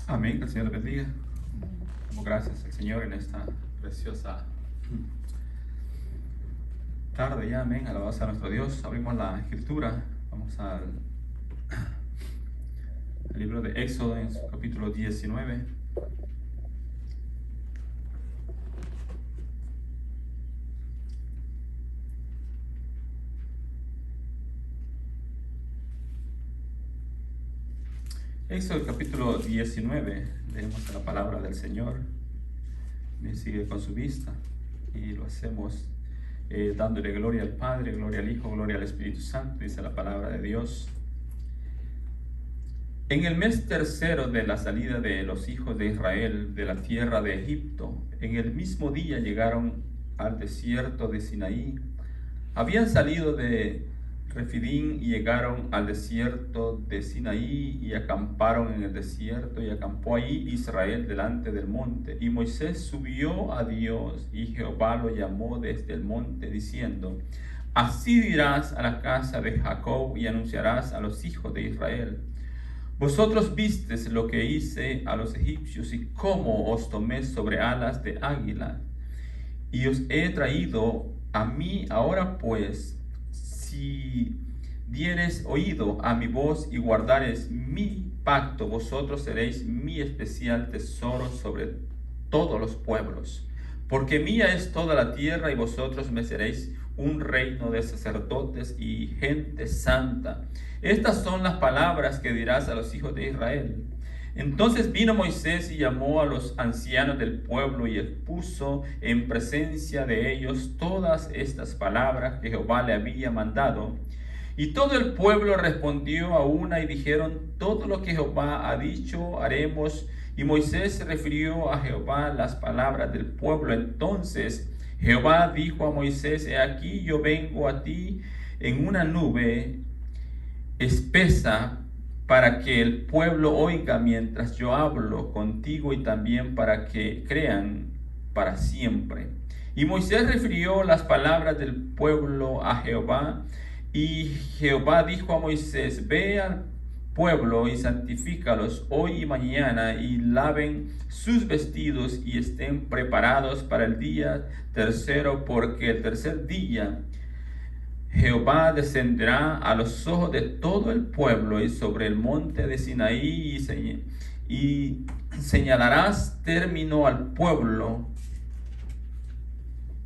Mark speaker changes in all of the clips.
Speaker 1: Amén, que el Señor les bendiga. Damos gracias al Señor en esta preciosa tarde ya, amén, alabanza a nuestro Dios. Abrimos la escritura, vamos al libro de Éxodo en su capítulo 19. Éxodo capítulo 19, leemos la palabra del Señor. Me sigue con su vista y lo hacemos dándole gloria al Padre, gloria al Hijo, gloria al Espíritu Santo, dice la palabra de Dios. En el mes tercero de la salida de los hijos de Israel de la tierra de Egipto, en el mismo día llegaron al desierto de Sinaí. Habían salido de Refidim y llegaron al desierto de Sinaí y acamparon en el desierto, y acampó ahí Israel delante del monte. Y Moisés subió a Dios, y Jehová lo llamó desde el monte, diciendo: Así dirás a la casa de Jacob y anunciarás a los hijos de Israel: Vosotros vistes lo que hice a los egipcios y cómo os tomé sobre alas de águila, y os he traído a mí. Ahora pues, si diereis oído a mi voz y guardareis mi pacto, vosotros seréis mi especial tesoro sobre todos los pueblos, porque mía es toda la tierra, y vosotros me seréis un reino de sacerdotes y gente santa. Estas son las palabras que dirás a los hijos de Israel. Entonces vino Moisés y llamó a los ancianos del pueblo y expuso en presencia de ellos todas estas palabras que Jehová le había mandado. Y todo el pueblo respondió a una y dijeron: todo lo que Jehová ha dicho haremos. Y Moisés refirió a Jehová las palabras del pueblo. Entonces Jehová dijo a Moisés: he aquí yo vengo a ti en una nube espesa, para que el pueblo oiga mientras yo hablo contigo, y también para que crean para siempre. Y Moisés refirió las palabras del pueblo a Jehová, y Jehová dijo a Moisés: ve al pueblo y santifícalos hoy y mañana, y laven sus vestidos y estén preparados para el día tercero, porque el tercer día Jehová descenderá a los ojos de todo el pueblo y sobre el monte de Sinaí, y señalarás término al pueblo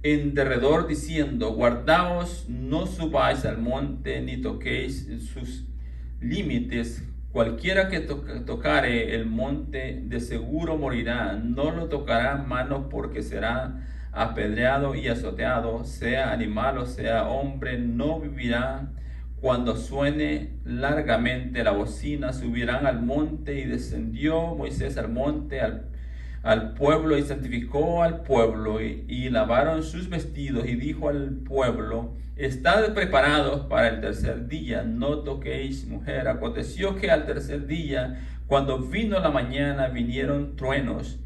Speaker 1: en derredor, diciendo: guardaos, no subáis al monte, ni toquéis sus límites. Cualquiera que tocare el monte de seguro morirá. No lo tocará mano, porque será apedreado y azoteado, sea animal o sea hombre, no vivirá. Cuando suene largamente la bocina, subirán al monte. Y descendió Moisés al monte al pueblo, y santificó al pueblo, y lavaron sus vestidos, y dijo al pueblo: estad preparados para el tercer día, no toquéis mujer. Aconteció que al tercer día, cuando vino la mañana, vinieron truenos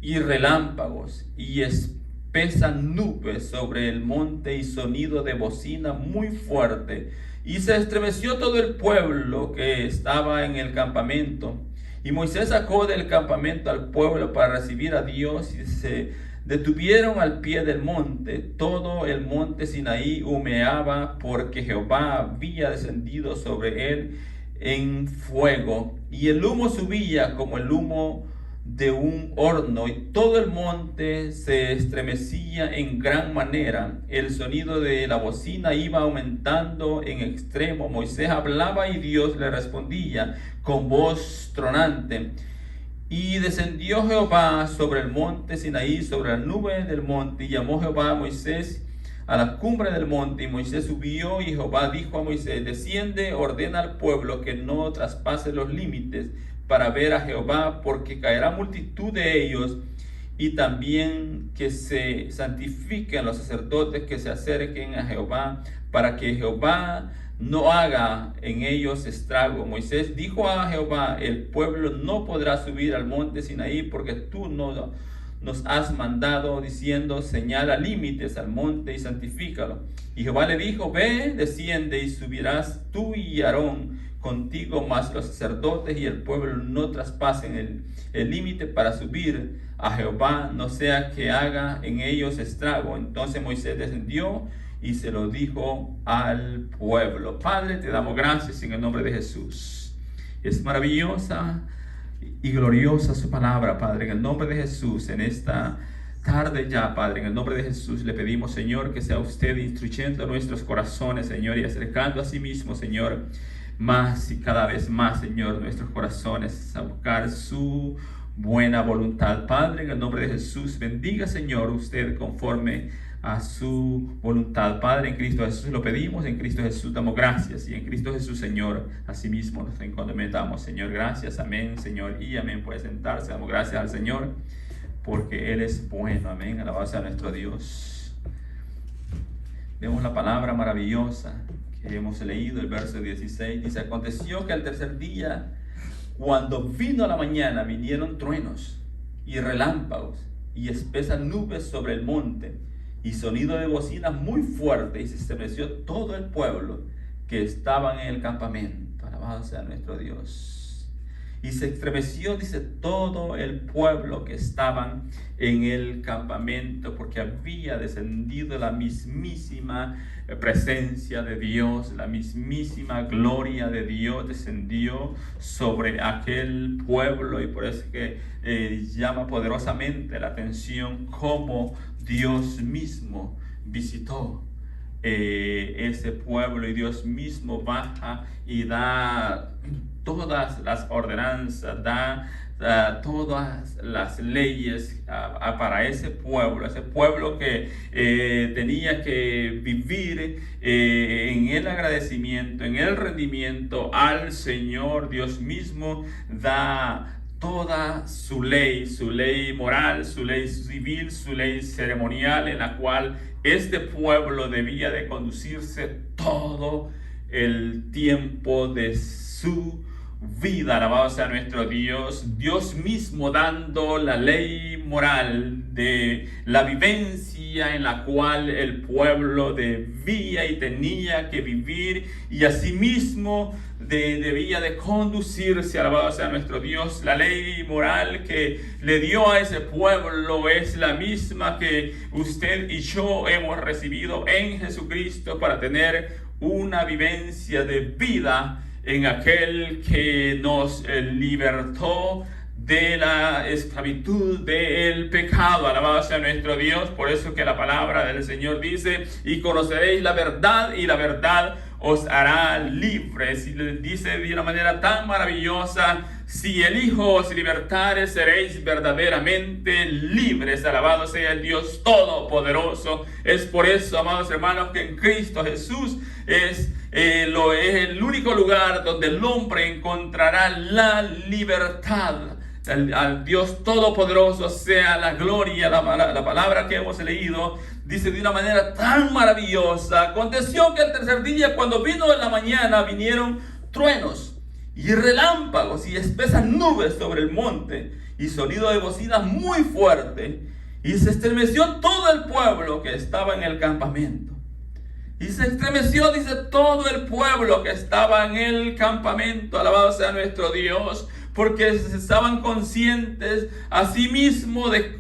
Speaker 1: y relámpagos y espesa nube sobre el monte, y sonido de bocina muy fuerte, y se estremeció todo el pueblo que estaba en el campamento. Y Moisés sacó del campamento al pueblo para recibir a Dios, y se detuvieron al pie del monte. Todo el monte Sinaí humeaba, porque Jehová había descendido sobre él en fuego, y el humo subía como el humo de un horno, y todo el monte se estremecía en gran manera. El sonido de la bocina iba aumentando en extremo. Moisés hablaba y Dios le respondía con voz tronante. Y descendió Jehová sobre el monte Sinaí, sobre la nube del monte, y llamó Jehová a Moisés a la cumbre del monte. Y Moisés subió, y Jehová dijo a Moisés: desciende, ordena al pueblo que no traspase los límites para ver a Jehová, porque caerá multitud de ellos, y también que se santifiquen los sacerdotes que se acerquen a Jehová, para que Jehová no haga en ellos estrago. Moisés dijo a Jehová: el pueblo no podrá subir al monte Sinaí, porque tú no nos has mandado, diciendo: señala límites al monte y santifícalo. Y Jehová le dijo: ve, desciende, y subirás tú y Aarón contigo, mas los sacerdotes y el pueblo no traspasen el límite para subir a Jehová, no sea que haga en ellos estrago. Entonces Moisés descendió y se lo dijo al pueblo. Padre, te damos gracias en el nombre de Jesús. Es maravillosa y gloriosa su palabra, Padre, en el nombre de Jesús. En esta tarde ya, Padre, en el nombre de Jesús le pedimos, Señor, que sea usted instruyendo nuestros corazones, Señor, y acercando a sí mismo, Señor, más y cada vez más, Señor, nuestros corazones a buscar su buena voluntad. Padre, en el nombre de Jesús, bendiga, Señor, usted conforme a su voluntad. Padre, en Cristo Jesús lo pedimos, en Cristo Jesús damos gracias, y en Cristo Jesús, Señor, asimismo nos encomendamos, Señor. Gracias, amén, Señor, y amén. Puede sentarse. Damos gracias al Señor porque Él es bueno, amén. Alabado sea nuestro Dios. Vemos la palabra maravillosa que hemos leído, el verso 16, dice: aconteció que al tercer día, cuando vino la mañana, vinieron truenos y relámpagos y espesas nubes sobre el monte, y sonido de bocina muy fuerte, y se estremeció todo el pueblo que estaban en el campamento. Alabado sea nuestro Dios. Y se estremeció, dice, todo el pueblo que estaban en el campamento, porque había descendido la mismísima presencia de Dios, la mismísima gloria de Dios descendió sobre aquel pueblo. Y por eso es que llama poderosamente la atención cómo Dios mismo visitó ese pueblo, y Dios mismo baja y da todas las ordenanzas, da todas las leyes para ese pueblo que tenía que vivir en el agradecimiento, en el rendimiento al Señor. Dios mismo da toda su ley moral, su ley civil, su ley ceremonial, en la cual este pueblo debía de conducirse todo el tiempo de su vida. Alabado sea nuestro Dios. Dios mismo dando la ley moral de la vivencia en la cual el pueblo debía y tenía que vivir, y asimismo debía de conducirse. Alabado sea nuestro Dios. La ley moral que le dio a ese pueblo es la misma que usted y yo hemos recibido en Jesucristo para tener una vivencia de vida en aquel que nos libertó de la esclavitud del pecado. Alabado sea nuestro Dios. Por eso que la palabra del Señor dice: y conoceréis la verdad, y la verdad os hará libres. Y le dice de una manera tan maravillosa: si el Hijo os libertare, seréis verdaderamente libres. Alabado sea el Dios Todopoderoso. Es por eso, amados hermanos, que en Cristo Jesús es el único lugar donde el hombre encontrará la libertad. Al Dios Todopoderoso sea la gloria. La palabra que hemos leído dice de una manera tan maravillosa: aconteció que el tercer día, cuando vino la mañana, vinieron truenos y relámpagos y espesas nubes sobre el monte, y sonido de bocina muy fuerte, y se estremeció todo el pueblo que estaba en el campamento. Y se estremeció, dice, todo el pueblo que estaba en el campamento. Alabado sea nuestro Dios, porque estaban conscientes a sí mismo de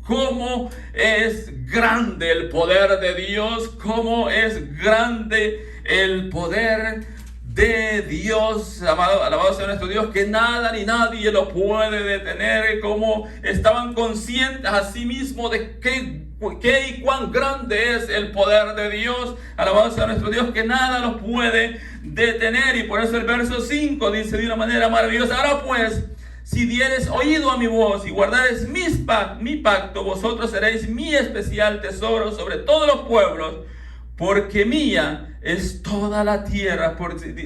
Speaker 1: cómo es grande el poder de Dios, cómo es grande el poder de Dios. Alabado sea nuestro Dios, que nada ni nadie lo puede detener. Como estaban conscientes a sí mismo de qué y cuán grande es el poder de Dios. Alabado sea nuestro Dios, que nada los puede detener. Y por eso el verso 5 dice de una manera maravillosa: ahora pues, si dieres oído a mi voz y guardares mi pacto, vosotros seréis mi especial tesoro sobre todos los pueblos, porque mía es toda la tierra.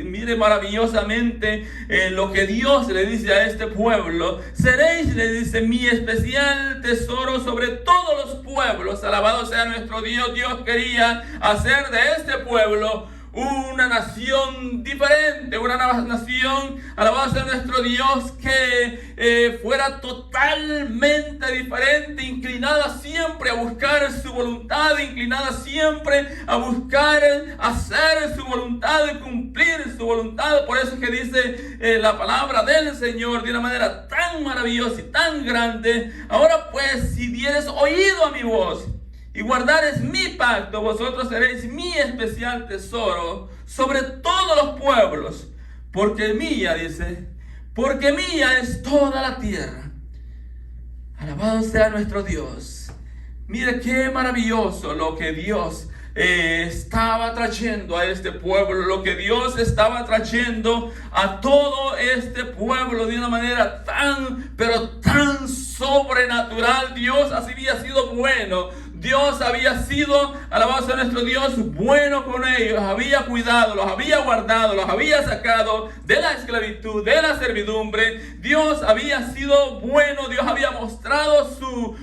Speaker 1: Mire maravillosamente lo que Dios le dice a este pueblo: seréis, le dice, mi especial tesoro sobre todos los pueblos. Alabado sea nuestro Dios. Dios quería hacer de este pueblo una nación diferente, una nación, alabado sea nuestro Dios, que fuera totalmente diferente, inclinada siempre a buscar su voluntad, inclinada siempre a buscar hacer su voluntad y cumplir su voluntad. Por eso es que dice la palabra del Señor de una manera tan maravillosa y tan grande: ahora pues, si dieres oído a mi voz y guardares mi pacto, vosotros seréis mi especial tesoro sobre todos los pueblos, porque mía, dice, porque mía es toda la tierra. Alabado sea nuestro Dios. Mire qué maravilloso lo que Dios estaba trayendo a este pueblo, lo que Dios estaba trayendo a todo este pueblo de una manera tan, pero tan sobrenatural. Dios así había sido bueno. Dios había sido, alabado sea nuestro Dios, bueno con ellos, había cuidado, los había guardado, los había sacado de la esclavitud, de la servidumbre. Dios había sido bueno, Dios había mostrado su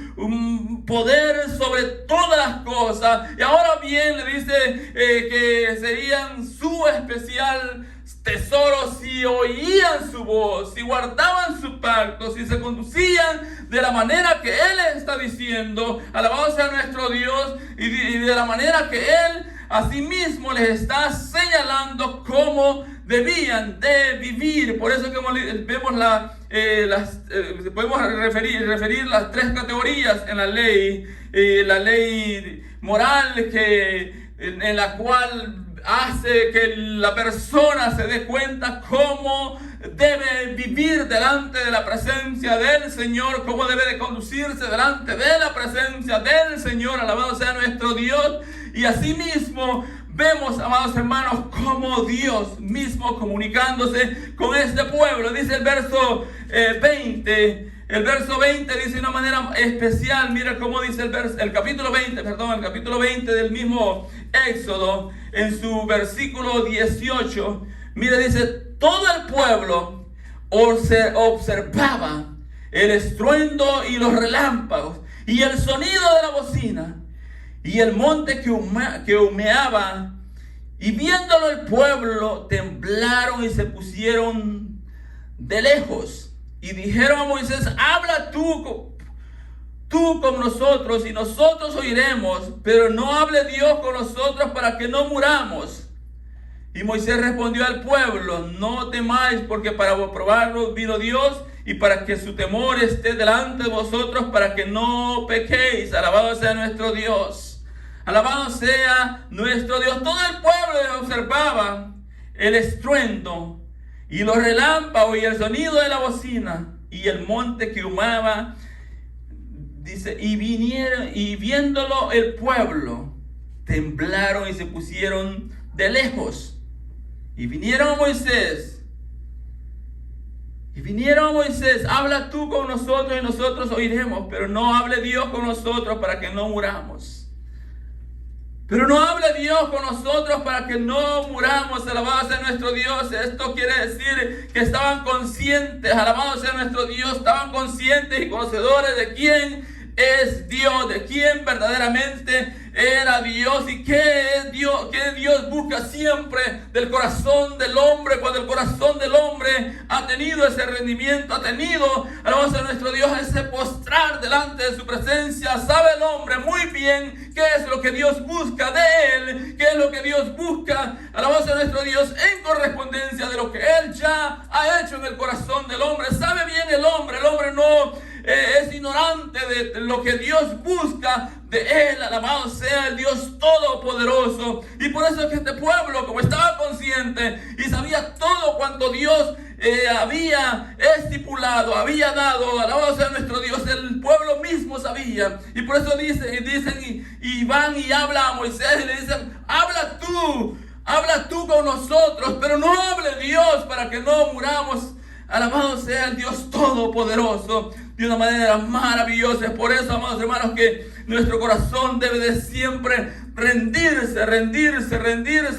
Speaker 1: poder sobre todas las cosas. Y ahora bien le dice que serían su especial tesoro si oían su voz, si guardaban su pacto, si se conducían de la manera que Él está diciendo. Alabado sea nuestro Dios, y de la manera que Él asimismo les está señalando cómo debían de vivir. Por eso que vemos podemos referir las tres categorías en la ley moral, en la cual hace que la persona se dé cuenta cómo debe vivir delante de la presencia del Señor, cómo debe de conducirse delante de la presencia del Señor. Alabado sea nuestro Dios. Y asimismo vemos, amados hermanos, cómo Dios mismo comunicándose con este pueblo. Dice el verso 20. El verso 20 dice de una manera especial. Mira cómo dice el capítulo 20 del mismo Éxodo, en su versículo 18. Mira, dice: todo el pueblo observaba el estruendo y los relámpagos y el sonido de la bocina y el monte que humeaba, y viéndolo el pueblo temblaron y se pusieron de lejos. Y dijeron a Moisés: habla tú con nosotros y nosotros oiremos, pero no hable Dios con nosotros para que no muramos. Y Moisés respondió al pueblo: no temáis, porque para probarnos vino Dios, y para que su temor esté delante de vosotros, para que no pequéis. Alabado sea nuestro Dios. Alabado sea nuestro Dios. Todo el pueblo observaba el estruendo y los relámpagos y el sonido de la bocina y el monte que humaba. Dice: y viéndolo el pueblo temblaron y se pusieron de lejos. Y vinieron a Moisés, habla tú con nosotros y nosotros oiremos, pero no hable Dios con nosotros para que no muramos. Pero no hable Dios con nosotros para que no muramos. Alabado sea nuestro Dios. Esto quiere decir que estaban conscientes, alabado sea nuestro Dios, estaban conscientes y conocedores de quién es Dios, de quién verdaderamente era Dios. Y qué es Dios, qué Dios busca siempre del corazón del hombre. Cuando el corazón del hombre ha tenido ese rendimiento, ha tenido, alabado sea nuestro Dios, ese postrar delante de su presencia, sabe el hombre muy bien qué es lo que Dios busca de él, qué es lo que Dios busca, alabado sea nuestro Dios, en correspondencia de lo que Él ya ha hecho en el corazón del hombre. Sabe bien el hombre no es ignorante de lo que Dios busca de él. Alabado sea el Dios todopoderoso. Y por eso es que este pueblo, como estaba consciente y sabía todo cuanto Dios había estipulado, había dado, alabado sea nuestro Dios, el pueblo mismo sabía. Y por eso dicen y van y hablan a Moisés y le dicen: habla tú con nosotros, pero no hable Dios para que no muramos. Alabado sea el Dios todopoderoso de una manera maravillosa. Es por eso, amados hermanos, que nuestro corazón debe de siempre rendirse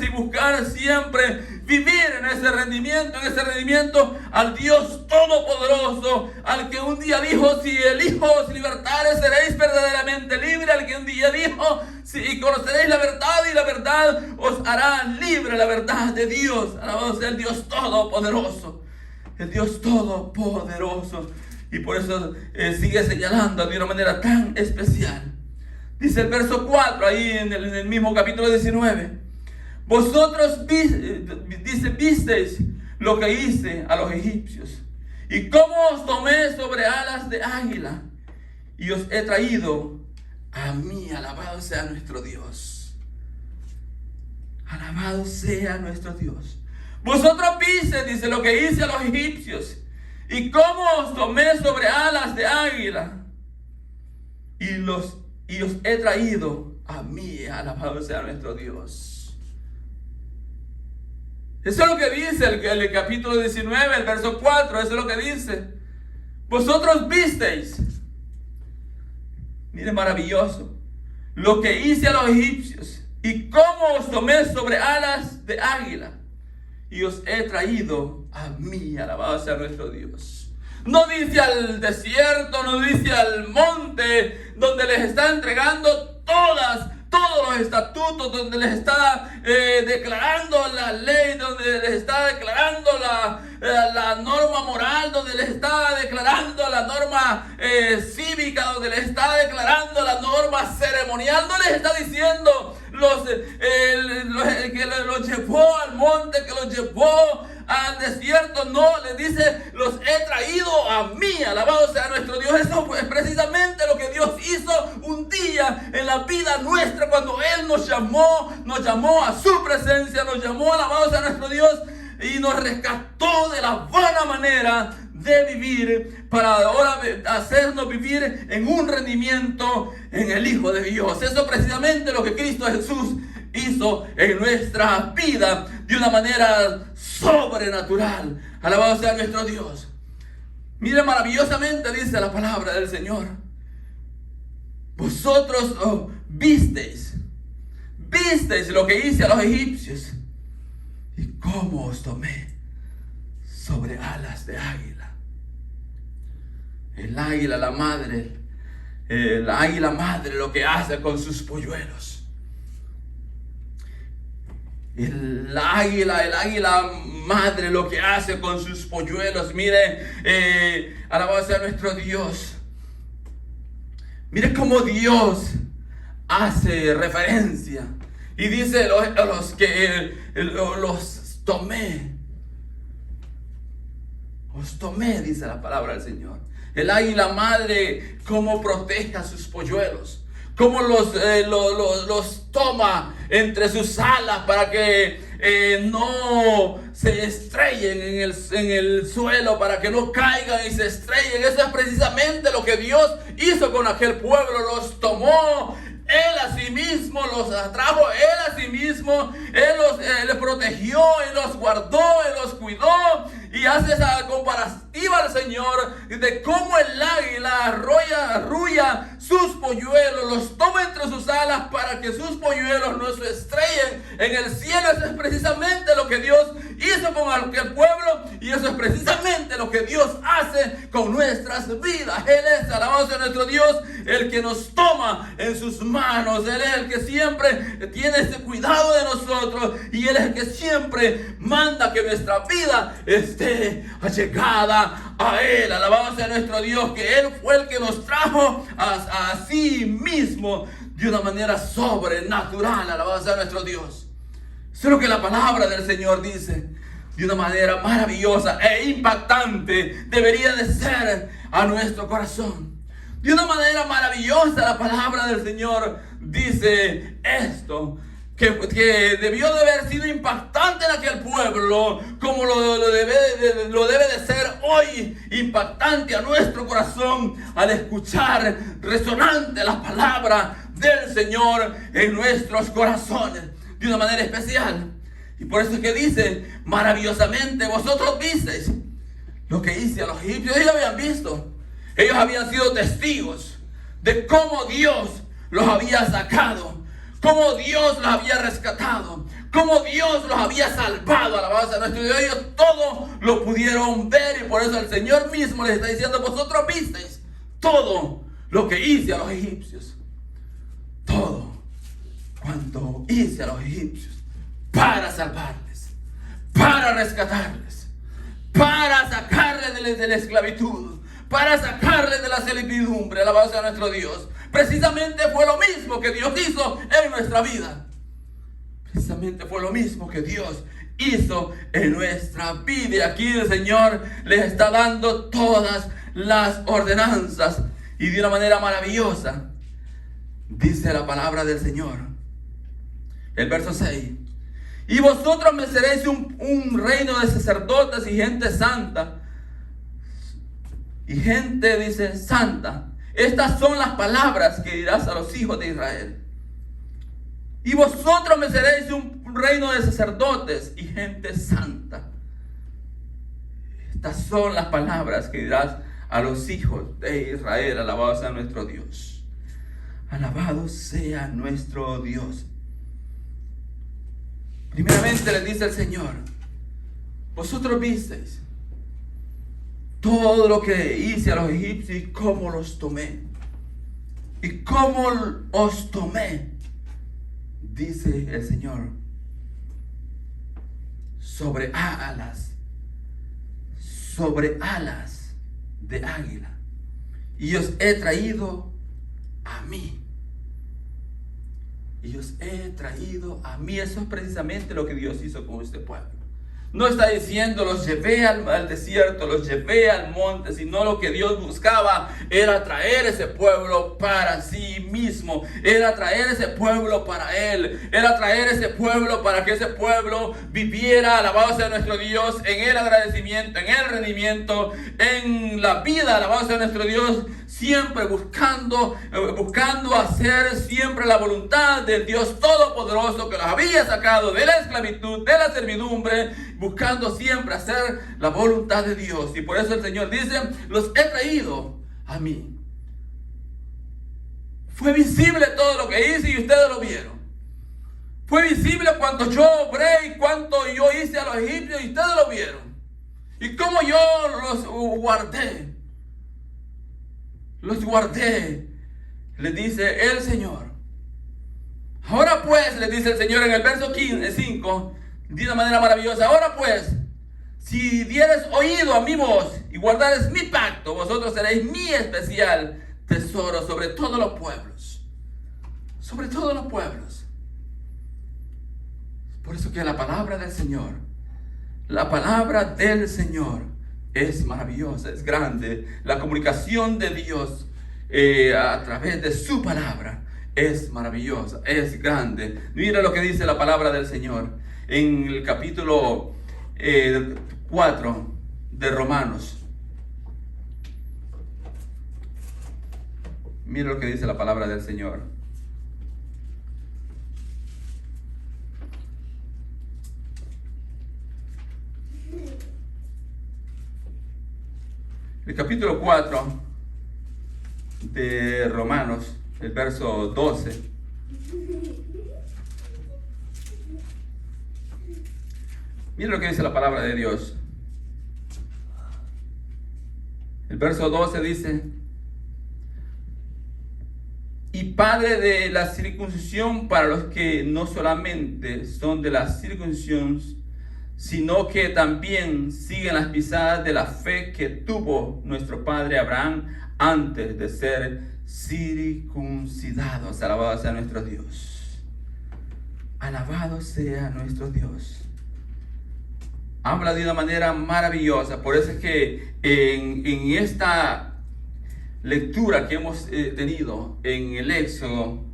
Speaker 1: y buscar siempre vivir en ese rendimiento al Dios todopoderoso, al que un día dijo: si el Hijo os libertare, seréis verdaderamente libres. Al que un día dijo: Sí, y conoceréis la verdad y la verdad os hará libre, la verdad de Dios. Alabado sea el Dios Todopoderoso. El Dios Todopoderoso. Y por eso sigue señalando de una manera tan especial. Dice el verso 4 ahí en el mismo capítulo 19. Vosotros visteis lo que hice a los egipcios, y cómo os tomé sobre alas de águila, y os he traído a mí. Alabado sea nuestro Dios. Alabado sea nuestro Dios. Vosotros visteis, dice, lo que hice a los egipcios, y cómo os tomé sobre alas de águila, y os he traído a mí. Alabado sea nuestro Dios. Eso es lo que dice el capítulo 19, el verso 4. Eso es lo que dice. Vosotros visteis. Mire, maravilloso. Lo que hice a los egipcios, y cómo os tomé sobre alas de águila, y os he traído a mí. Alabado sea nuestro Dios. No dice al desierto, no dice al monte, donde les está entregando todos los estatutos, donde les está declarando la ley, donde les está declarando la norma moral, donde les está declarando la norma cívica, donde les está declarando la norma ceremonial. No les está diciendo que los llevó al monte, que los llevó al desierto. No, les dice, los he traído a mí. Alabado sea nuestro Dios. Eso es precisamente lo que Dios hizo un día en la vida nuestra, cuando Él nos llamó a su presencia, nos llamó, alabado sea nuestro Dios, y nos rescató de la vana manera de vivir, para ahora hacernos vivir en un rendimiento en el Hijo de Dios. Eso es precisamente lo que Cristo Jesús hizo en nuestra vida de una manera sobrenatural. Alabado sea nuestro Dios. Mire, maravillosamente dice la palabra del Señor. Vosotros visteis lo que hice a los egipcios, y cómo os tomé sobre alas de águila. El águila, la madre, la águila madre, lo que hace con sus polluelos. El águila madre, lo que hace con sus polluelos. Mire, alabado sea nuestro Dios. Mire cómo Dios hace referencia y dice los tomé. Os tomé, dice la palabra del Señor. El águila madre, cómo protege a sus polluelos, cómo los toma entre sus alas para que no se estrellen en el suelo, para que no caigan y se estrellen. Eso es precisamente lo que Dios hizo con aquel pueblo. Los tomó Él a sí mismo, los atrajo Él a sí mismo. Él les protegió, Él los guardó, Él los cuidó. Y hace esa comparativa al Señor de cómo el águila arrulla sus polluelos, los toma entre sus alas para que sus polluelos no se estrellen en el cielo. Eso es precisamente lo que Dios hizo con aquel pueblo, y eso es precisamente lo que Dios hace con nuestras vidas. Él es, alabado sea nuestro Dios, el que nos toma en sus manos. Él es el que siempre tiene ese cuidado de nosotros, y Él es el que siempre manda que nuestra vida esté allegada a Él. Alabado sea nuestro Dios, que Él fue el que nos trajo a sí mismo de una manera sobrenatural. Alabado sea nuestro Dios. Eso es lo que la palabra del Señor dice. De una manera maravillosa e impactante debería de ser a nuestro corazón. De una manera maravillosa la palabra del Señor dice esto, que debió de haber sido impactante en aquel pueblo, como lo debe de ser hoy impactante a nuestro corazón al escuchar resonante la palabra del Señor en nuestros corazones de una manera especial. Y por eso es que dice maravillosamente, vosotros visteis lo que hice a los egipcios. Ellos habían visto, ellos habían sido testigos de cómo Dios los había sacado, cómo Dios los había rescatado, cómo Dios los había salvado. Alabado sea nuestro Dios. Ellos todo lo pudieron ver, y por eso el Señor mismo les está diciendo, vosotros visteis todo lo que hice a los egipcios. Todo cuando hice a los egipcios para salvarles, para rescatarles, para sacarles de la esclavitud, para sacarles de la servidumbre. Alabado sea nuestro Dios. Precisamente fue lo mismo que Dios hizo en nuestra vida. Precisamente fue lo mismo que Dios hizo en nuestra vida. Y aquí el Señor les está dando todas las ordenanzas, y de una manera maravillosa. Dice la palabra del Señor, el verso 6: y vosotros me seréis un reino de sacerdotes y gente santa. Y gente, dice, santa. Estas son las palabras que dirás a los hijos de Israel. Y vosotros me seréis un reino de sacerdotes y gente santa. Estas son las palabras que dirás a los hijos de Israel. Alabado sea nuestro Dios. Alabado sea nuestro Dios. Primeramente les dice el Señor: vosotros visteis todo lo que hice a los egipcios y cómo los tomé. Y cómo os tomé, dice el Señor, sobre alas de águila. Y os he traído a mí. Y os he traído a mí. Eso es precisamente lo que Dios hizo con este pueblo. No está diciendo los llevé al desierto, los llevé al monte, sino lo que Dios buscaba era traer ese pueblo para sí mismo, era traer ese pueblo para Él, era traer ese pueblo para que ese pueblo viviera, alabado sea nuestro Dios, en el agradecimiento, en el rendimiento, en la vida, alabado sea nuestro Dios, siempre buscando hacer siempre la voluntad del Dios Todopoderoso que los había sacado de la esclavitud, de la servidumbre, buscando siempre hacer la voluntad de Dios. Y por eso el Señor dice: los he traído a mí. Fue visible todo lo que hice y ustedes lo vieron. Fue visible cuánto yo obré y cuánto yo hice a los egipcios y ustedes lo vieron. Y cómo yo los guardé. Los guardé, les dice el Señor. Ahora pues, les dice el Señor en el verso 5, de una manera maravillosa: ahora pues, si dieres oído a mi voz y guardares mi pacto, vosotros seréis mi especial tesoro sobre todos los pueblos. Sobre todos los pueblos. Por eso que la palabra del Señor es maravillosa, es grande. La comunicación de Dios a través de su palabra es maravillosa, es grande. Mira lo que dice la palabra del Señor en el capítulo 4 de Romanos. Mira lo que dice la palabra del Señor. El capítulo 4 de Romanos, el verso 12. Mira lo que dice la palabra de Dios. El verso 12 dice: y padre de la circuncisión para los que no solamente son de la circuncisión, sino que también siguen las pisadas de la fe que tuvo nuestro padre Abraham antes de ser circuncidados. Alabado sea nuestro Dios. Alabado sea nuestro Dios. Habla de una manera maravillosa. Por eso es que en esta lectura que hemos tenido en el Éxodo,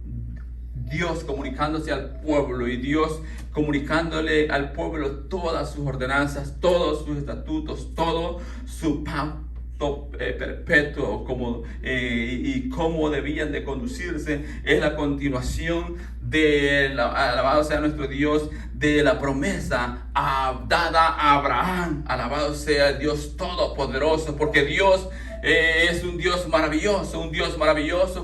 Speaker 1: Dios comunicándose al pueblo y Dios comunicándole al pueblo todas sus ordenanzas, todos sus estatutos, todo su pacto perpetuo y cómo debían de conducirse. Es la continuación alabado sea nuestro Dios, de la promesa dada a Abraham. Alabado sea el Dios Todopoderoso, porque Dios es un Dios maravilloso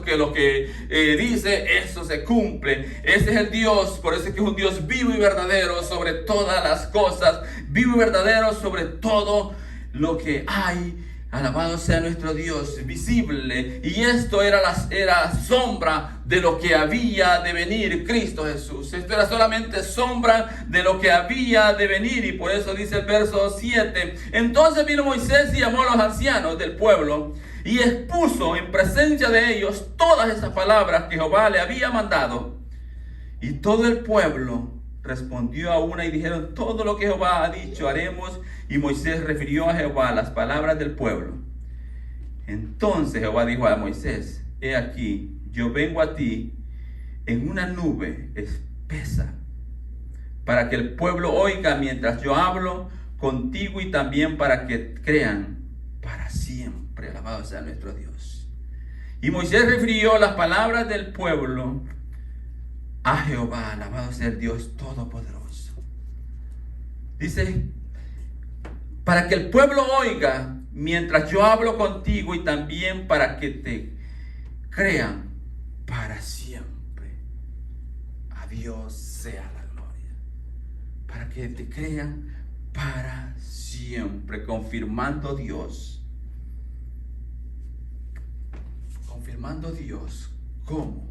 Speaker 1: que lo que dice, eso se cumple. Ese es el Dios, por eso es que es un Dios vivo y verdadero sobre todas las cosas, vivo y verdadero sobre todo lo que hay Alabado sea nuestro Dios, visible. Y esto era sombra de lo que había de venir Cristo Jesús. Esto era solamente sombra de lo que había de venir. Y por eso dice el verso 7. Entonces vino Moisés y llamó a los ancianos del pueblo y expuso en presencia de ellos todas esas palabras que Jehová le había mandado. Y todo el pueblo respondió a una y dijeron: todo lo que Jehová ha dicho haremos. Y Moisés refirió a Jehová las palabras del pueblo. Entonces Jehová dijo a Moisés: he aquí, yo vengo a ti en una nube espesa, para que el pueblo oiga mientras yo hablo contigo, y también para que crean para siempre. Alabado sea nuestro Dios. Y Moisés refirió las palabras del pueblo a Jehová. Alabado sea el Dios Todopoderoso. Dice: para que el pueblo oiga mientras yo hablo contigo, y también para que te crean para siempre. A Dios sea la gloria. Para que te crean para siempre. Confirmando Dios cómo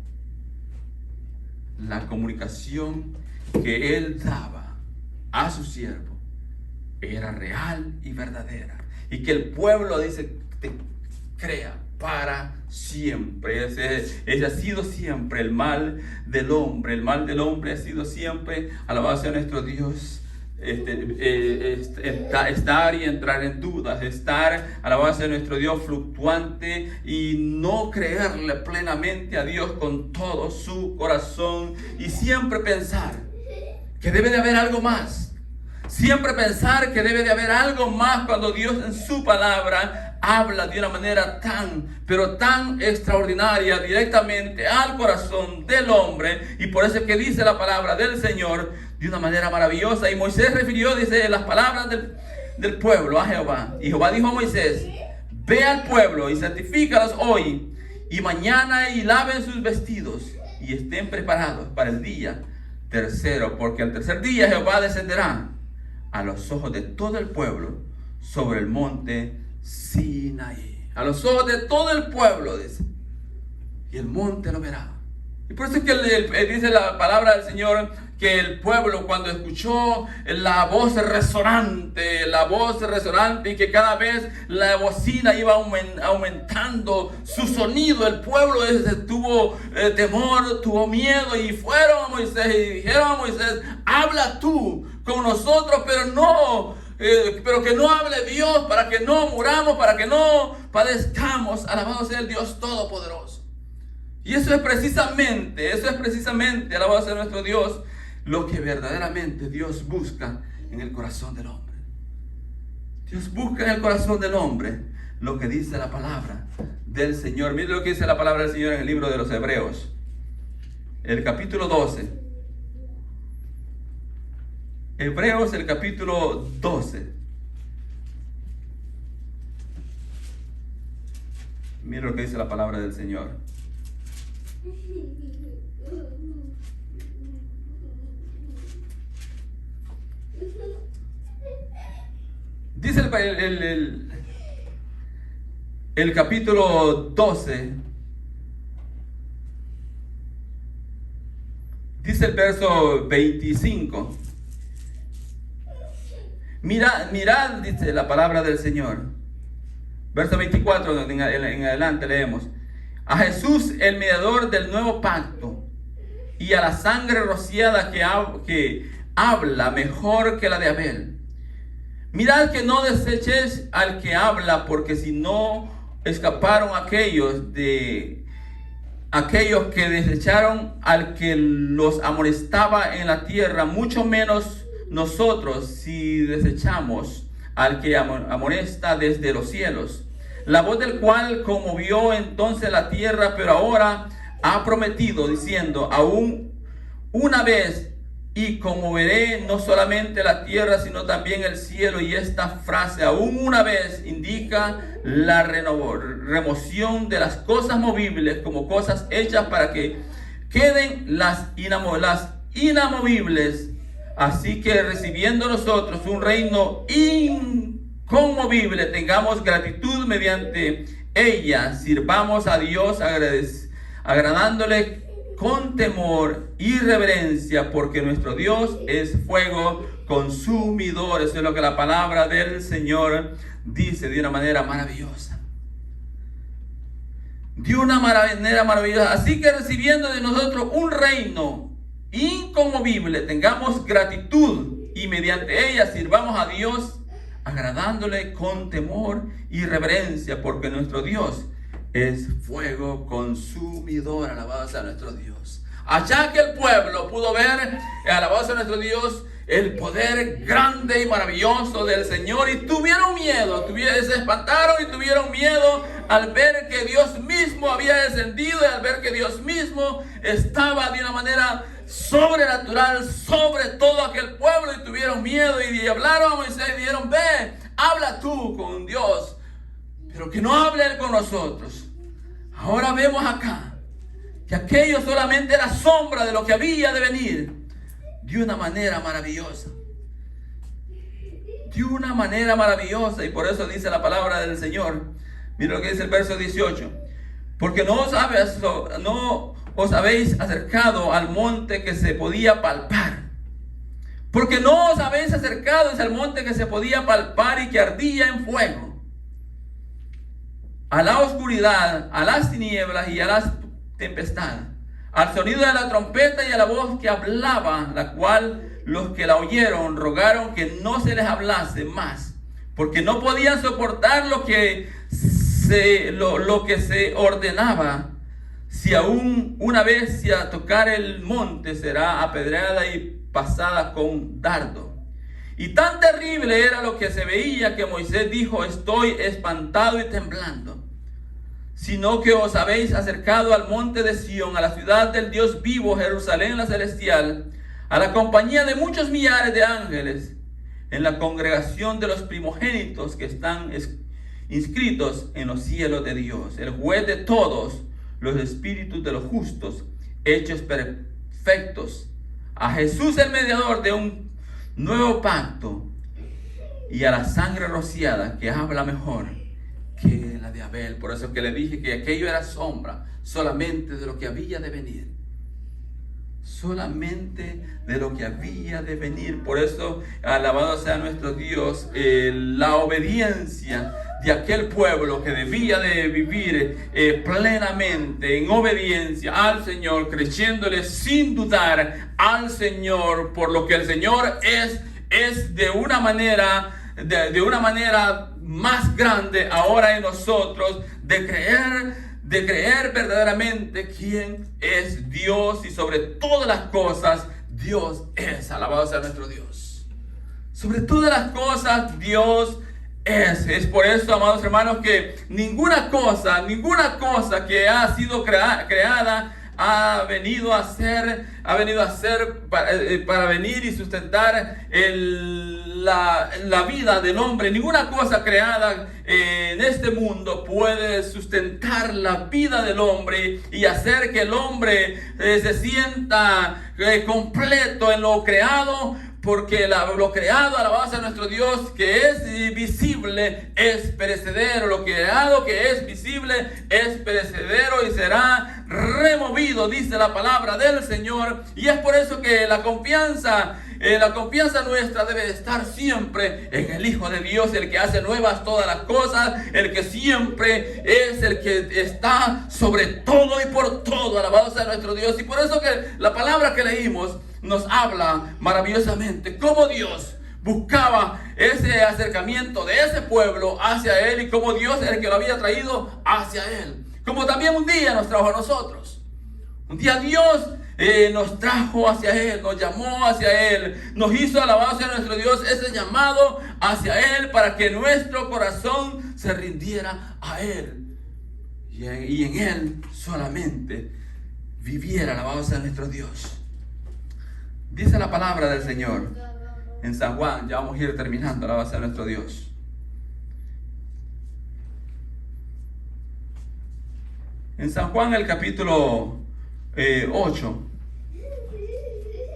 Speaker 1: la comunicación que Él daba a su siervo era real y verdadera, y que el pueblo, dice, te crea para siempre. Ese ha sido siempre el mal del hombre. El mal del hombre ha sido siempre, alabado sea nuestro Dios, estar y entrar en dudas, estar, alabado sea nuestro Dios, fluctuante, y no creerle plenamente a Dios con todo su corazón, y siempre pensar que debe de haber algo más. Siempre pensar que debe de haber algo más, cuando Dios en su palabra habla de una manera pero tan extraordinaria, directamente al corazón del hombre. Y por eso es que dice la palabra del Señor de una manera maravillosa. Y Moisés refirió, dice, las palabras del pueblo a Jehová. Y Jehová dijo a Moisés: ve al pueblo y santifícalos hoy y mañana, y laven sus vestidos y estén preparados para el día tercero, porque al tercer día Jehová descenderá a los ojos de todo el pueblo sobre el monte Sinaí. A los ojos de todo el pueblo, dice. Y el monte lo verá. Y por eso es que dice la palabra del Señor, que el pueblo, cuando escuchó la voz resonante, y que cada vez la bocina iba aumentando su sonido, el pueblo tuvo temor, tuvo miedo, y fueron a Moisés y dijeron a Moisés: habla tú con nosotros, pero que no hable Dios, para que no muramos, para que no padezcamos. Alabado sea el Dios Todopoderoso. Y eso es precisamente, alabado sea nuestro Dios, lo que verdaderamente Dios busca en el corazón del hombre. Dios busca en el corazón del hombre lo que dice la palabra del Señor. Mire lo que dice la palabra del Señor en el libro de los Hebreos, el capítulo 12. Hebreos, el capítulo 12. Mira lo que dice la palabra del Señor. Dice el capítulo 12. Dice el verso 25. Mirad, dice la palabra del Señor. Verso 24, en adelante leemos: a Jesús, el mediador del nuevo pacto, y a la sangre rociada que habla mejor que la de Abel. Mirad que no desechéis al que habla, porque si no escaparon aquellos que desecharon al que los amonestaba en la tierra, mucho menos nosotros, si desechamos al que amonesta desde los cielos, la voz del cual conmovió entonces la tierra, pero ahora ha prometido, diciendo: aún una vez, y conmoveré no solamente la tierra, sino también el cielo. Y esta frase, aún una vez, indica la remoción de las cosas movibles como cosas hechas, para que queden las inamovibles. Así que recibiendo nosotros un reino incorruptible inconmovible, tengamos gratitud mediante ella, sirvamos a Dios agradándole con temor y reverencia, porque nuestro Dios es fuego consumidor. Eso es lo que la palabra del Señor dice de una manera maravillosa. De una manera maravillosa. Así que recibiendo de nosotros un reino inconmovible, tengamos gratitud y mediante ella sirvamos a Dios agradándole con temor y reverencia, porque nuestro Dios es fuego consumidor. Alabado sea nuestro Dios. Allá que el pueblo pudo ver, alabado sea nuestro Dios, el poder grande y maravilloso del Señor, y tuvieron miedo, se espantaron y tuvieron miedo al ver que Dios mismo había descendido y al ver que Dios mismo estaba de una manera sobrenatural sobre todo aquel pueblo, y tuvieron miedo y hablaron a Moisés y dijeron: ve, habla tú con Dios, pero que no hable Él con nosotros. Ahora vemos acá que aquello solamente era sombra de lo que había de venir de una manera maravillosa. De una manera maravillosa. Y por eso dice la palabra del Señor. Mira lo que dice el verso 18. Porque no os habéis acercado al monte que se podía palpar. Porque no os habéis acercado al monte que se podía palpar y que ardía en fuego, a la oscuridad, a las tinieblas y a las tempestades, al sonido de la trompeta y a la voz que hablaba, la cual los que la oyeron rogaron que no se les hablase más, porque no podían soportar lo que se ordenaba. Si aún una bestia tocar el monte, será apedreada y pasada con dardo. Y tan terrible era lo que se veía que Moisés dijo: estoy espantado y temblando. Sino que os habéis acercado al monte de Sión, a la ciudad del Dios vivo, Jerusalén la celestial, a la compañía de muchos millares de ángeles, en la congregación de los primogénitos que están inscritos en los cielos de Dios, el juez de todos los espíritus de los justos, hechos perfectos, a Jesús el mediador de un nuevo pacto, y a la sangre rociada que habla mejor que la de Abel. Por eso que le dije que aquello era sombra solamente de lo que había de venir. Solamente de lo que había de venir. Por eso, alabado sea nuestro Dios, la obediencia de aquel pueblo que debía de vivir plenamente en obediencia al Señor, creyéndole sin dudar al Señor, por lo que el Señor es de una manera más grande ahora en nosotros, de creer verdaderamente quién es Dios, y sobre todas las cosas Dios es. Alabado sea nuestro Dios. Sobre todas las cosas Dios es. Es por eso, amados hermanos, que ninguna cosa que ha sido creada ha venido a ser para venir y sustentar la vida del hombre. Ninguna cosa creada en este mundo puede sustentar la vida del hombre y hacer que el hombre se sienta completo en lo creado. Porque lo creado, alabado a nuestro Dios, que es visible, es perecedero. Lo creado que es visible es perecedero y será removido, dice la palabra del Señor. Y es por eso que la confianza nuestra debe estar siempre en el Hijo de Dios, el que hace nuevas todas las cosas, el que siempre es el que está sobre todo y por todo. Alabado sea nuestro Dios. Y por eso que la palabra que leímos nos habla maravillosamente cómo Dios buscaba ese acercamiento de ese pueblo hacia Él, y cómo Dios es el que lo había traído hacia Él. Como también un día nos trajo a nosotros. Un día Dios nos trajo hacia Él, nos llamó hacia Él, nos hizo alabar a nuestro Dios, ese llamado hacia Él para que nuestro corazón se rindiera a Él. Y en Él solamente viviera alabado sea nuestro Dios. Dice la palabra del Señor en San Juan, ya vamos a ir terminando, alabado sea nuestro Dios. En San Juan, el capítulo 8,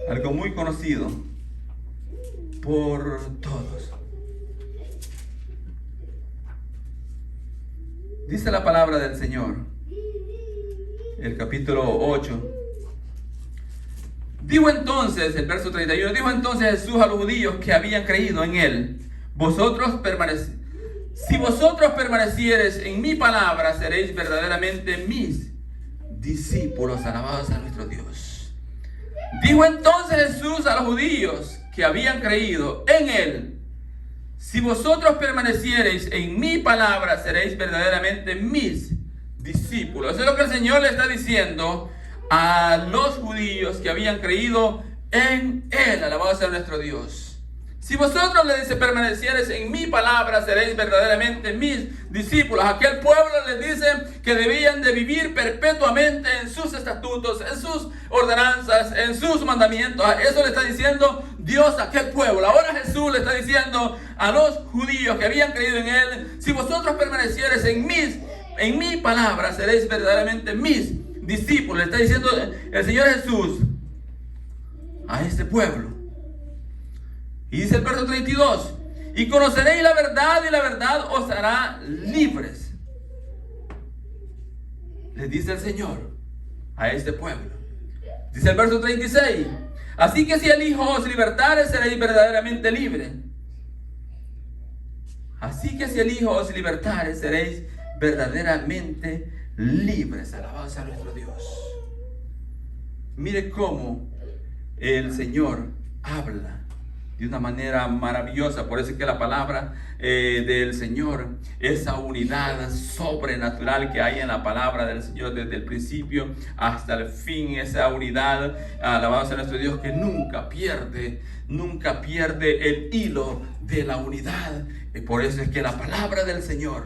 Speaker 1: algo muy conocido por todos. Dice la palabra del Señor, el capítulo 8. Dijo entonces, el verso 31, dijo entonces Jesús a los judíos que habían creído en él: si vosotros permaneciereis en mi palabra, seréis verdaderamente mis discípulos. Alabados a nuestro Dios. Dijo entonces Jesús a los judíos que habían creído en él: si vosotros permaneciereis en mi palabra, seréis verdaderamente mis discípulos. Eso es lo que el Señor le está diciendo a los judíos que habían creído en él. Alabado sea nuestro Dios. Si vosotros, le dice, permaneciereis en mi palabra, seréis verdaderamente mis discípulos. Aquel pueblo les dice que debían de vivir perpetuamente en sus estatutos, en sus ordenanzas, en sus mandamientos. Eso le está diciendo Dios a aquel pueblo. Ahora Jesús le está diciendo a los judíos que habían creído en él: si vosotros permaneciereis en mi palabra, seréis verdaderamente mis discípulos. Le está diciendo el Señor Jesús a este pueblo. Y dice el verso 32: y conoceréis la verdad, y la verdad os hará libres. Les dice el Señor a este pueblo. Dice el verso 36: así que si el Hijo os libertare, seréis verdaderamente libres. Así que si el Hijo os libertare, seréis verdaderamente libres. Alabado sea nuestro Dios. Mire cómo el Señor habla de una manera maravillosa. Por eso es que la palabra del Señor, esa unidad sobrenatural que hay en la palabra del Señor desde el principio hasta el fin, esa unidad, alabado sea nuestro Dios, que nunca pierde el hilo de la unidad. Y por eso es que la palabra del Señor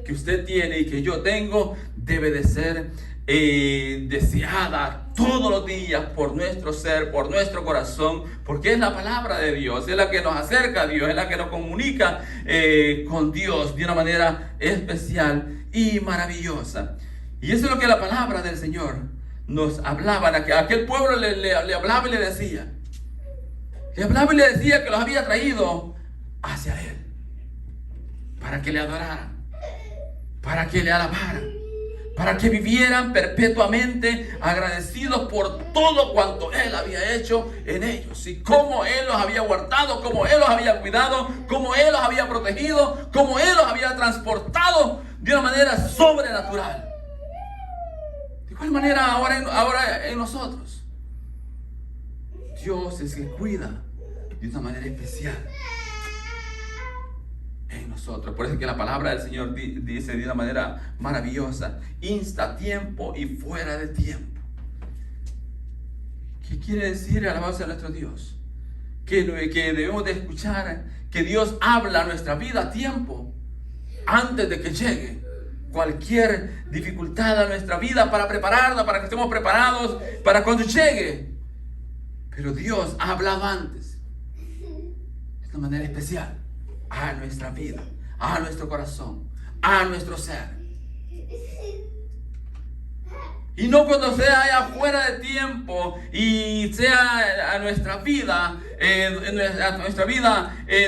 Speaker 1: que usted tiene y que yo tengo, debe de ser deseada todos los días por nuestro ser, por nuestro corazón, porque es la palabra de Dios, es la que nos acerca a Dios, es la que nos comunica con Dios de una manera especial y maravillosa. Y eso es lo que la palabra del Señor nos hablaba. A aquel pueblo le hablaba y le decía que los había traído hacia Él para que le adoraran, para que le alabaran, para que vivieran perpetuamente agradecidos por todo cuanto Él había hecho en ellos, y cómo Él los había guardado, cómo Él los había cuidado, cómo Él los había protegido, cómo Él los había transportado de una manera sobrenatural. De igual manera ahora en nosotros, Dios es el que cuida de una manera especial en nosotros. Por eso es que la palabra del Señor dice de una manera maravillosa: insta a tiempo y fuera de tiempo. ¿Qué quiere decir? Alabado sea nuestro Dios, que debemos de escuchar que Dios habla a nuestra vida a tiempo, antes de que llegue cualquier dificultad a nuestra vida, para prepararla, para que estemos preparados para cuando llegue. Pero Dios ha hablado antes, de una manera especial, a nuestra vida, a nuestro corazón, a nuestro ser. Y no cuando sea allá fuera de tiempo y sea a nuestra vida,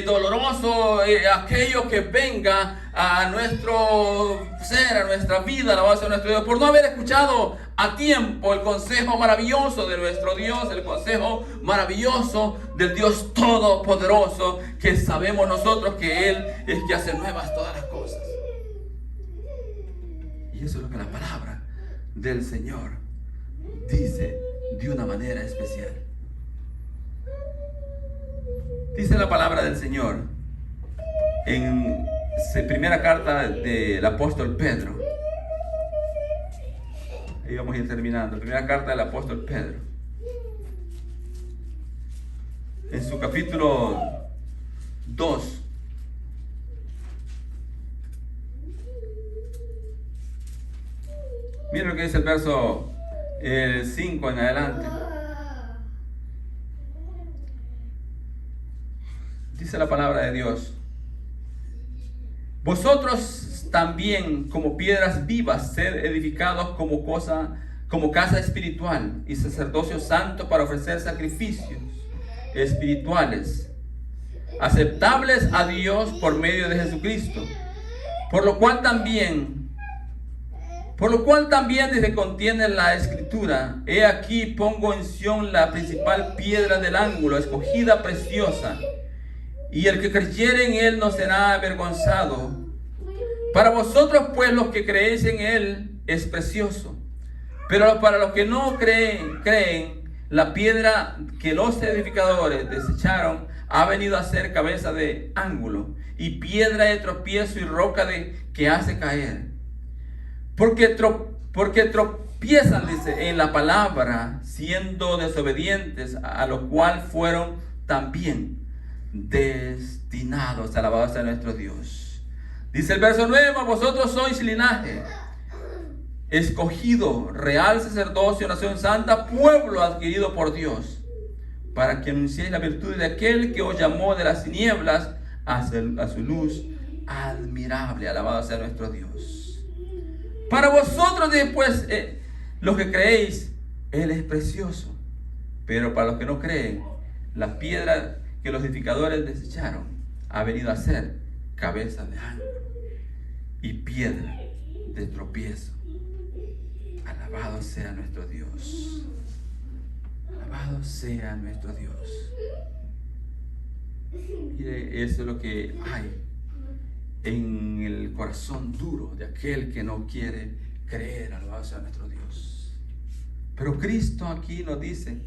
Speaker 1: doloroso, aquello que venga a nuestro ser, a nuestra vida, la base de nuestro Dios, por no haber escuchado a tiempo el consejo maravilloso de nuestro Dios, el consejo maravilloso del Dios Todopoderoso, que sabemos nosotros que Él es que hace nuevas todas las cosas. Y eso es lo que la palabra del Señor dice de una manera especial. Dice la palabra del Señor en primera carta del apóstol Pedro. Ahí vamos a ir terminando. Primera carta del apóstol Pedro, en su capítulo 2. Miren lo que dice el verso 5 en adelante. Dice la palabra de Dios: vosotros también, como piedras vivas, sed edificados como casa espiritual y sacerdocio santo, para ofrecer sacrificios espirituales aceptables a Dios por medio de Jesucristo. Por lo cual también dice, contiene la escritura: he aquí pongo en Sión la principal piedra del ángulo, escogida, preciosa, y el que creyere en él no será avergonzado. Para vosotros pues, los que creéis en él, es precioso, pero para los que no creen, la piedra que los edificadores desecharon ha venido a ser cabeza de ángulo y piedra de tropiezo y roca que hace caer. Porque tropiezan, dice, en la palabra, siendo desobedientes, a lo cual fueron también destinados. Alabado sea nuestro Dios. Dice el verso 9: vosotros sois linaje escogido, real sacerdocio, nación santa, pueblo adquirido por Dios, para que anunciéis la virtud de aquel que os llamó de las tinieblas a su luz admirable. Alabado sea nuestro Dios. Para vosotros después, los que creéis, él es precioso, pero para los que no creen, la piedra que los edificadores desecharon ha venido a ser cabeza de ángulo y piedra de tropiezo. Alabado sea nuestro Dios. Alabado sea nuestro Dios. Mire, eso es lo que hay en el corazón duro de aquel que no quiere creer. Alabado sea nuestro Dios. Pero Cristo aquí nos dice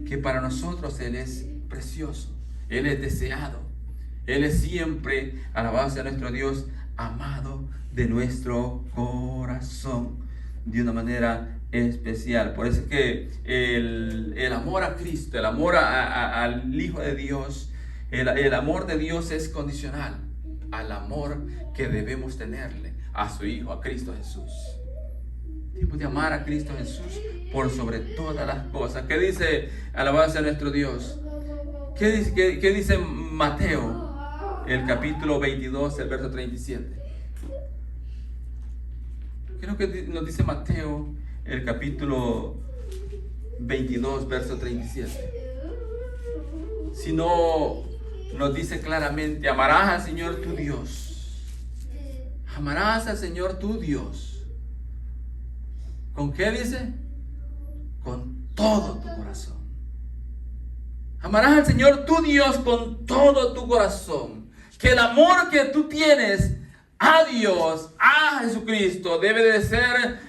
Speaker 1: que para nosotros Él es precioso, Él es deseado, Él es siempre, alabado sea nuestro Dios, amado de nuestro corazón de una manera especial. Por eso es que el amor a Cristo, el amor al Hijo de Dios, el amor de Dios es condicional al amor que debemos tenerle a su Hijo, a Cristo Jesús. Tiempo de amar a Cristo Jesús por sobre todas las cosas. ¿Qué dice, alabado sea nuestro Dios? ¿Qué dice Mateo, el capítulo 22, el verso 37? ¿Qué es lo que nos dice Mateo, el capítulo 22, verso 37? Si no, nos dice claramente: amarás al Señor tu Dios. Amarás al Señor tu Dios. ¿Con qué dice? Con todo tu corazón. Amarás al Señor tu Dios con todo tu corazón. Que el amor que tú tienes a Dios, a Jesucristo, debe de ser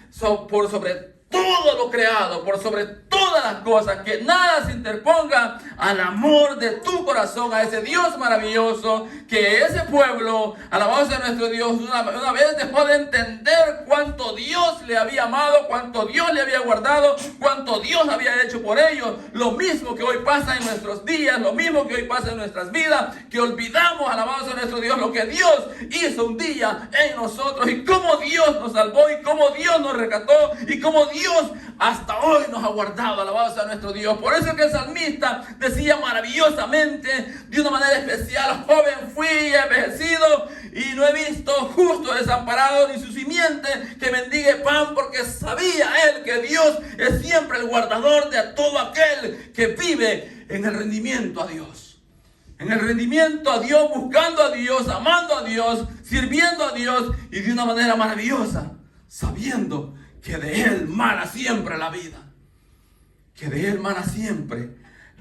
Speaker 1: por sobre todo lo creado, por sobre todas las cosas, que nada se interponga al amor de tu corazón, a ese Dios maravilloso, que ese pueblo, alabado sea nuestro Dios, una vez dejó de entender cuánto Dios le había amado, cuánto Dios le había guardado, cuánto Dios había hecho por ellos. Lo mismo que hoy pasa en nuestros días, lo mismo que hoy pasa en nuestras vidas, que olvidamos, alabado sea nuestro Dios, lo que Dios hizo un día en nosotros, y cómo Dios nos salvó, y cómo Dios nos rescató, y cómo Dios hasta hoy nos ha guardado. Alabado sea nuestro Dios. Por eso es que el salmista decía maravillosamente, de una manera especial: joven fui y envejecido, y no he visto justo desamparado, ni su simiente que mendigue pan, porque sabía él que Dios es siempre el guardador de todo aquel que vive en el rendimiento a Dios. En el rendimiento a Dios, buscando a Dios, amando a Dios, sirviendo a Dios, y de una manera maravillosa, sabiendo que de Él mana siempre la vida. Que de Él mana siempre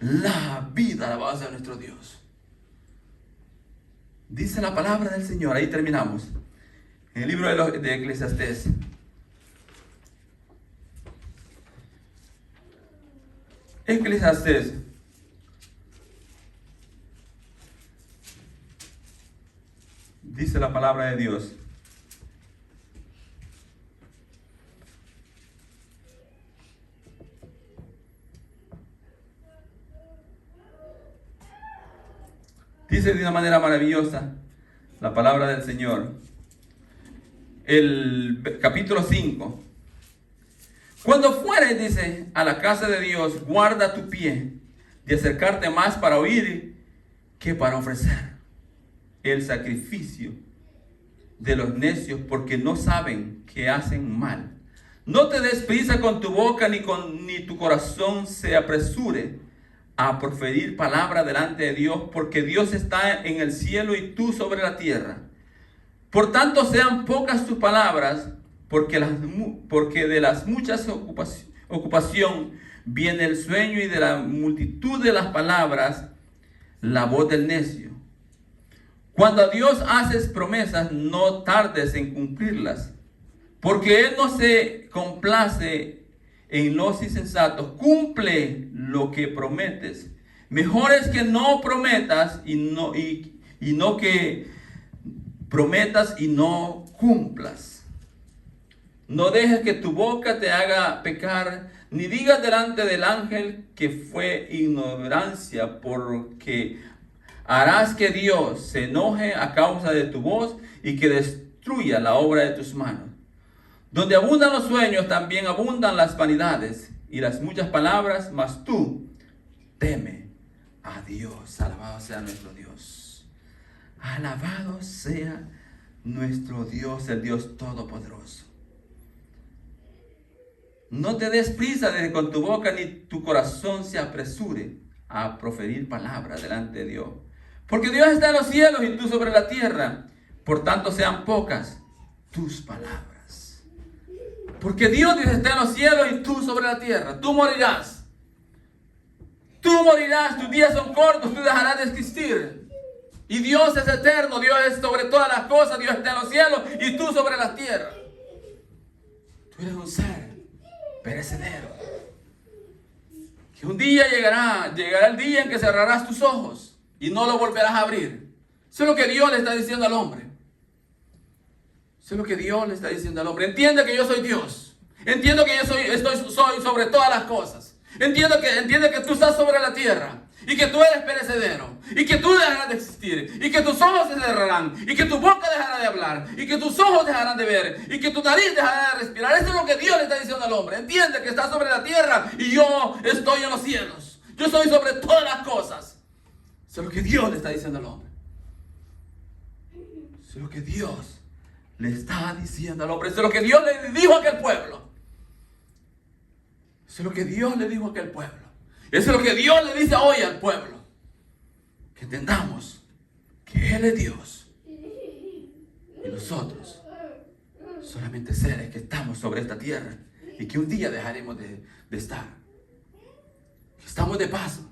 Speaker 1: la vida. Alabado sea nuestro Dios. Dice la palabra del Señor, ahí terminamos, en el libro de Eclesiastés. Eclesiastés. Dice la palabra de Dios. Dice de una manera maravillosa la palabra del Señor. El capítulo 5. Cuando fueres, dice, a la casa de Dios, guarda tu pie de acercarte más para oír que para ofrecer el sacrificio de los necios, porque no saben que hacen mal. No te des prisa con tu boca, ni tu corazón se apresure a proferir palabra delante de Dios, porque Dios está en el cielo y tú sobre la tierra. Por tanto, sean pocas tus palabras, porque de las muchas ocupación viene el sueño, y de la multitud de las palabras la voz del necio. Cuando a Dios haces promesas, no tardes en cumplirlas, porque Él no se complace en los insensatos. Cumple lo que prometes. Mejor es que no prometas y no que prometas y no cumplas. No dejes que tu boca te haga pecar, ni digas delante del ángel que fue ignorancia, porque harás que Dios se enoje a causa de tu voz y que destruya la obra de tus manos. Donde abundan los sueños, también abundan las vanidades y las muchas palabras, mas tú teme a Dios. Alabado sea nuestro Dios. Alabado sea nuestro Dios, el Dios Todopoderoso. No te des prisa de con tu boca, ni tu corazón se apresure a proferir palabras delante de Dios. Porque Dios está en los cielos y tú sobre la tierra. Por tanto, sean pocas tus palabras. Porque Dios está en los cielos y tú sobre la tierra. Tú morirás. Tú morirás, tus días son cortos, tú dejarás de existir. Y Dios es eterno, Dios es sobre todas las cosas, Dios está en los cielos y tú sobre la tierra. Tú eres un ser perecedero. Que un día llegará el día en que cerrarás tus ojos y no lo volverás a abrir. Eso es lo que Dios le está diciendo al hombre. Eso es lo que Dios le está diciendo al hombre. Entiende que yo soy Dios. Entiendo que yo soy sobre todas las cosas. Entiende que tú estás sobre la tierra. Y que tú eres perecedero. Y que tú dejarás de existir. Y que tus ojos se cerrarán. Y que tu boca dejará de hablar. Y que tus ojos dejarán de ver. Y que tu nariz dejará de respirar. Eso es lo que Dios le está diciendo al hombre. Entiende que estás sobre la tierra. Y yo estoy en los cielos. Yo soy sobre todas las cosas. Eso es lo que Dios le está diciendo al hombre. Eso es lo que Dios le está diciendo al hombre. Eso es lo que Dios le dijo a aquel pueblo. Eso es lo que Dios le dijo a aquel pueblo. Eso es lo que Dios le dice hoy al pueblo. Que entendamos que Él es Dios. Y nosotros solamente seres que estamos sobre esta tierra. Y que un día dejaremos de estar. Que estamos de paso.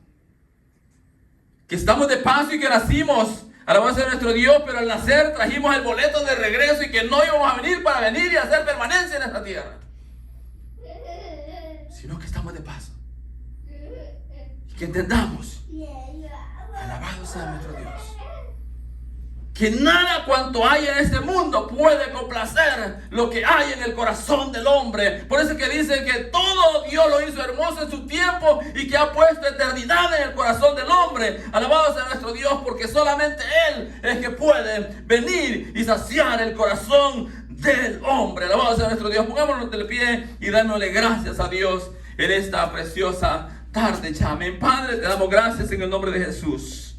Speaker 1: Que estamos de paso y que nacimos. Alabado sea nuestro Dios, pero al nacer trajimos el boleto de regreso y que no íbamos a venir para venir y hacer permanencia en esta tierra. Sino que estamos de paso. Y que entendamos. Alabado sea nuestro Dios. Que nada cuanto hay en este mundo puede complacer lo que hay en el corazón del hombre. Por eso es que dice que todo Dios lo hizo hermoso en su tiempo y que ha puesto eternidad en el corazón del hombre. Alabado sea nuestro Dios, porque solamente Él es que puede venir y saciar el corazón del hombre. Alabado sea nuestro Dios. Pongámonos de pie y dándole gracias a Dios en esta preciosa tarde. Amén. Padre, te damos gracias en el nombre de Jesús.